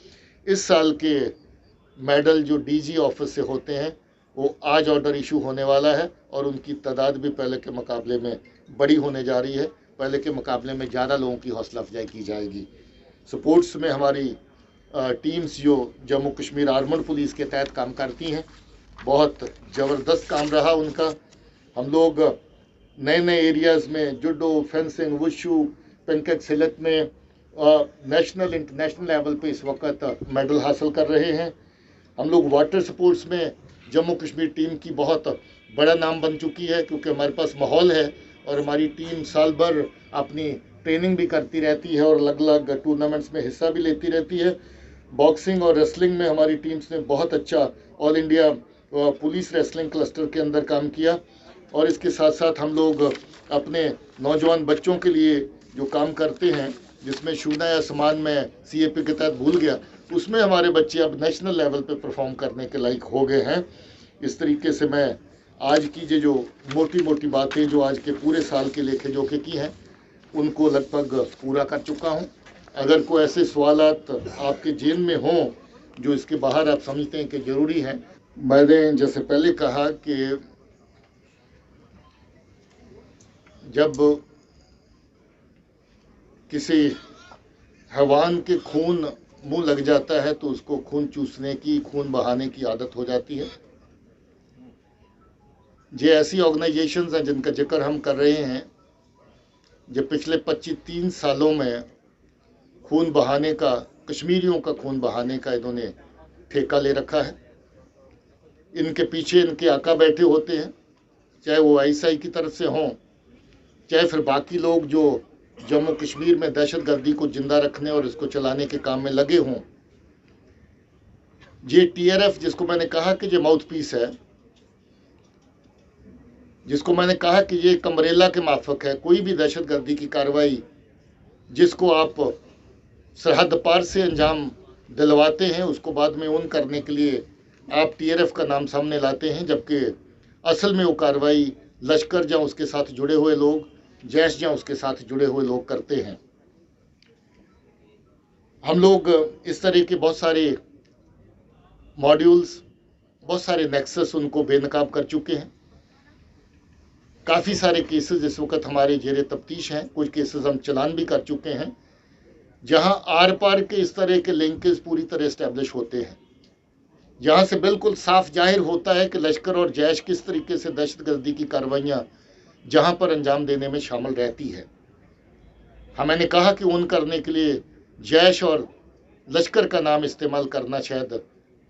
इस साल के मेडल जो DG ऑफिस से होते हैं वो आज ऑर्डर इशू होने वाला है और उनकी तादाद भी पहले के मुकाबले में बड़ी होने जा रही है। पहले के मुकाबले में ज़्यादा लोगों की हौसला अफजाई की जाएगी। स्पोर्ट्स में हमारी टीम्स जो जम्मू कश्मीर आर्मड पुलिस के तहत काम करती हैं, बहुत ज़बरदस्त काम रहा उनका। हम लोग नए नए एरियाज़ में जुडो, फेंसिंग, वुशू, पेंकेट सिलत में नेशनल इंटरनेशनल लेवल पे इस वक्त मेडल हासिल कर रहे हैं। हम लोग वाटर स्पोर्ट्स में जम्मू कश्मीर टीम की बहुत बड़ा नाम बन चुकी है, क्योंकि हमारे पास माहौल है और हमारी टीम साल भर अपनी ट्रेनिंग भी करती रहती है और अलग अलग टूर्नामेंट्स में हिस्सा भी लेती रहती है। बॉक्सिंग और रेसलिंग में हमारी टीम्स ने बहुत अच्छा all India police wrestling cluster के अंदर काम किया। और इसके साथ साथ हम लोग अपने नौजवान बच्चों के लिए जो काम करते हैं, जिसमें शूना या समान में CAP के तहत भूल गया, उसमें हमारे बच्चे अब नेशनल लेवल पे परफॉर्म करने के लायक हो गए हैं। इस तरीके से मैं आज की जो मोटी मोटी बातें जो आज के पूरे साल के लेखे जोखे की हैं, उनको लगभग पूरा कर चुका हूं। अगर कोई ऐसे सवालात आपके जेन में हों जो इसके बाहर आप समझते हैं कि ज़रूरी हैं, मैंने जैसे पहले कहा कि जब किसी हैवान के खून मुंह लग जाता है तो उसको खून चूसने की, खून बहाने की आदत हो जाती है। ये ऐसी ऑर्गेनाइजेशंस हैं जिनका जिक्र हम कर रहे हैं, जो पिछले 25-30 सालों में खून बहाने का, कश्मीरियों का खून बहाने का इन्होंने ठेका ले रखा है। इनके पीछे इनके आका बैठे होते हैं, चाहे वो ISI की तरफ से हों, चाहे फिर बाकी लोग जो जम्मू कश्मीर में दहशतगर्दी को जिंदा रखने और इसको चलाने के काम में लगे हों। ये TRF, जिसको मैंने कहा कि ये माउथ पीस है, जिसको मैंने कहा कि ये कमरेला के माफक है, कोई भी दहशतगर्दी की कार्रवाई जिसको आप सरहद पार से अंजाम दिलवाते हैं, उसको बाद में उन करने के लिए आप TRF का नाम सामने लाते हैं, जबकि असल में वो कार्रवाई लश्कर या उसके साथ जुड़े हुए लोग, जैश या उसके साथ जुड़े हुए लोग करते हैं। हम लोग इस तरह के बहुत सारे मॉड्यूल्स, बहुत सारे नेक्सस उनको बेनकाब कर चुके हैं। काफ़ी सारे केसेस इस वक्त हमारे जेरे तफ्तीश हैं, कुछ केसेस हम चलान भी कर चुके हैं, जहां आर पार के इस तरह के लिंकेज पूरी तरह इस्टेब्लिश होते हैं, जहां से बिल्कुल साफ जाहिर होता है कि लश्कर और जैश किस तरीके से दहशतगर्दी की कार्रवाइयाँ जहां पर अंजाम देने में शामिल रहती है। मैंने कहा कि उन करने के लिए जैश और लश्कर का नाम इस्तेमाल करना शायद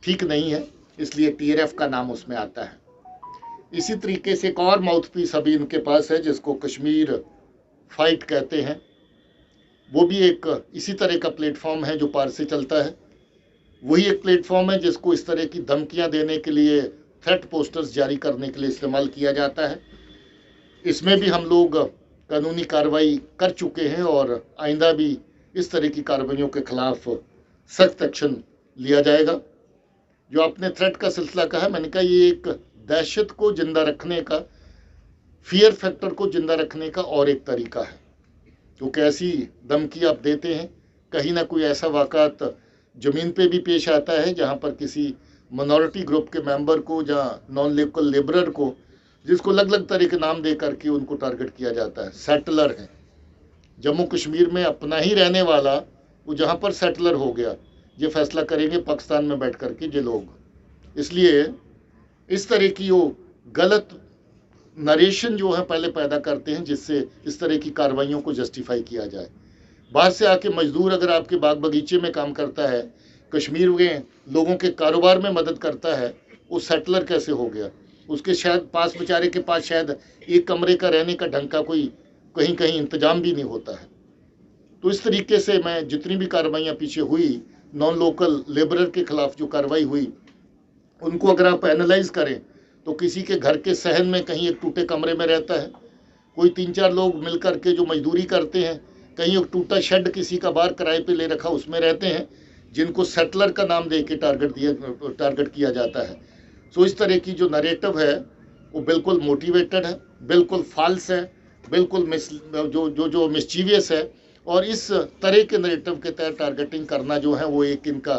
ठीक नहीं है, इसलिए TRF का नाम उसमें आता है। इसी तरीके से एक और माउथ पीस अभी इनके पास है, जिसको कश्मीर फाइट कहते हैं। वो भी एक इसी तरह का प्लेटफॉर्म है जो पार से चलता है। वही एक प्लेटफॉर्म है जिसको इस तरह की धमकियां देने के लिए, थ्रेट पोस्टर्स जारी करने के लिए इस्तेमाल किया जाता है। इसमें भी हम लोग कानूनी कार्रवाई कर चुके हैं और आइंदा भी इस तरह की कार्रवाइयों के खिलाफ सख्त एक्शन लिया जाएगा। जो आपने थ्रेट का सिलसिला कहा, मैंने कहा ये एक दहशत को जिंदा रखने का, फियर फैक्टर को जिंदा रखने का और एक तरीका है। क्योंकि ऐसी धमकी आप देते हैं, कहीं ना कोई ऐसा वाक़ात ज़मीन पे भी पेश आता है जहां पर किसी मिनॉरिटी ग्रुप के मेंबर को या नॉन लोकल लेबरर को, जिसको अलग अलग तरह के नाम दे करके उनको टारगेट किया जाता है, सेटलर है। जम्मू कश्मीर में अपना ही रहने वाला वो जहाँ पर सेटलर हो गया, ये फैसला करेंगे पाकिस्तान में बैठ करके ये लोग। इसलिए इस तरह की वो गलत नरेशन जो है पहले पैदा करते हैं, जिससे इस तरह की कार्रवाइयों को जस्टिफाई किया जाए। बाहर से आके मजदूर अगर आपके बाग बगीचे में काम करता है, कश्मीर में लोगों के कारोबार में मदद करता है, वो सेटलर कैसे हो गया? उसके शायद पास, बेचारे के पास शायद एक कमरे का रहने का ढंग का कोई कहीं कहीं इंतजाम भी नहीं होता है। तो इस तरीके से मैं जितनी भी कार्रवाइयाँ पीछे हुई, नॉन लोकल लेबरर के खिलाफ जो कार्रवाई हुई, उनको अगर आप एनालाइज करें तो किसी के घर के सहन में कहीं एक टूटे कमरे में रहता है, कोई 3-4 लोग मिल करके जो मजदूरी करते हैं, कहीं एक टूटा शेड किसी का बाहर किराए पे ले रखा उसमें रहते हैं, जिनको सेटलर का नाम दे के टारगेट किया जाता है। सो इस तरह की जो नरेटिव है वो बिल्कुल मोटिवेटेड है, बिल्कुल फॉल्स है, बिल्कुल जो मिस्चीवियस है। और इस तरह के नरेटिव के तहत टारगेटिंग करना जो है वो एक इनका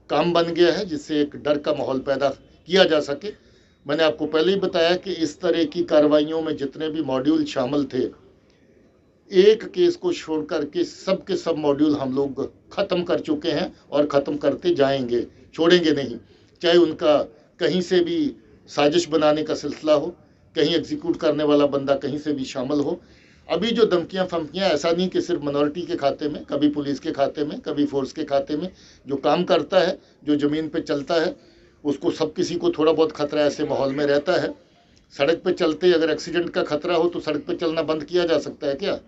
काम बन गया है, जिससे एक डर का माहौल पैदा किया जा सके। मैंने आपको पहले ही बताया कि इस तरह की कार्रवाइयों में जितने भी मॉड्यूल शामिल थे, एक केस को छोड़ करके सब के सब मॉड्यूल हम लोग ख़त्म कर चुके हैं और ख़त्म करते जाएंगे, छोड़ेंगे नहीं। चाहे उनका कहीं से भी साजिश बनाने का सिलसिला हो, कहीं एग्जीक्यूट करने वाला बंदा कहीं से भी शामिल हो, अभी जो धमकियां फमकियां, ऐसा नहीं कि सिर्फ मिनॉरिटी के खाते में, कभी पुलिस के खाते में, कभी फोर्स के खाते में, जो काम करता है, जो ज़मीन पे चलता है, उसको सब किसी को थोड़ा बहुत खतरा ऐसे माहौल में रहता है। सड़क पे चलते अगर एक्सीडेंट का खतरा हो तो सड़क पे चलना बंद किया जा सकता है क्या?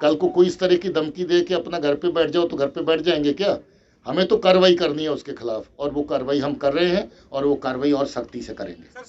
कल को कोई इस तरह की धमकी दे के अपना घर पे बैठ जाओ तो घर पे बैठ जाएंगे क्या? हमें तो कार्रवाई करनी है उसके खिलाफ, और वो कार्रवाई हम कर रहे हैं, और वो कार्रवाई और सख्ती से करेंगे।